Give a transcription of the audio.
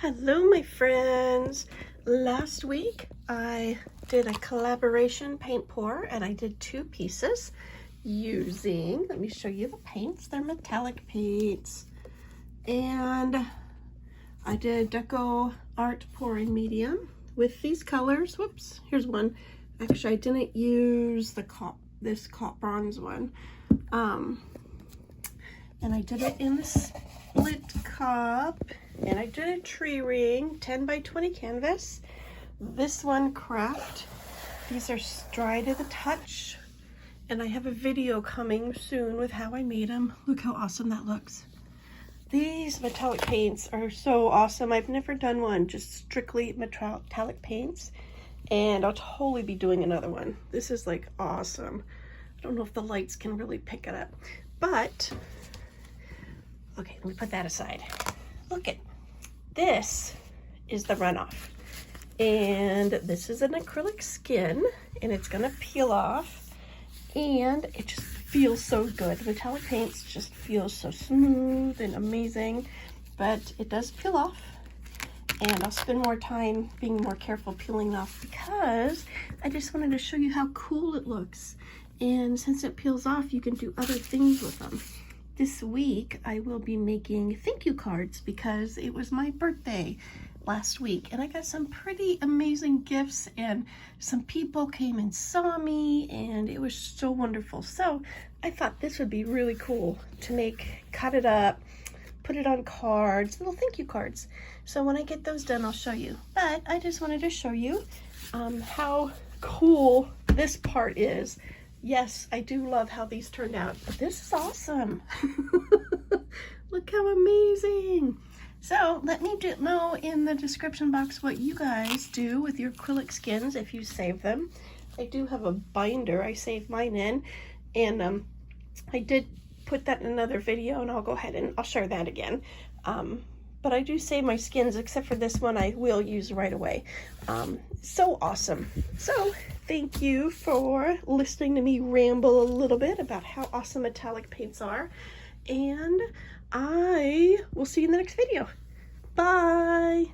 Hello, my friends. Last week I did a collaboration paint pour and I did two pieces using, let me show you the paints. They're metallic paints. And I did DecoArt pouring medium with these colors. Whoops, here's one. Actually, I didn't use the this bronze one. And I did it in the split cup. And I did a tree ring, 10 by 20 canvas. This one craft. These are dry to the touch. And I have a video coming soon with how I made them. Look how awesome that looks. These metallic paints are so awesome. I've never done one, just strictly metallic paints. And I'll totally be doing another one. This is like awesome. I don't know if the lights can really pick it up. But, okay, let me put that aside. Look at this is the runoff, and this is an acrylic skin, and it's gonna peel off, and it just feels so good. Metallic paints just feel so smooth and amazing, but it does peel off, and I'll spend more time being more careful peeling off because I just wanted to show you how cool it looks. And since it peels off, you can do other things with them. This week, I will be making thank you cards because it was my birthday last week and I got some pretty amazing gifts and some people came and saw me and it was so wonderful. So I thought this would be really cool to cut it up, put it on cards, little thank you cards. So when I get those done, I'll show you. But I just wanted to show you how cool this part is. Yes, I do love how these turned out, but this is awesome. Look how amazing. So let me know in the description box what you guys do with your acrylic skins if you save them. I do have a binder I saved mine in, and I did put that in another video, and I'll go ahead and I'll share that again. But I do save my skins, except for this one I will use right away. So awesome. So thank you for listening to me ramble a little bit about how awesome metallic paints are. And I will see you in the next video. Bye.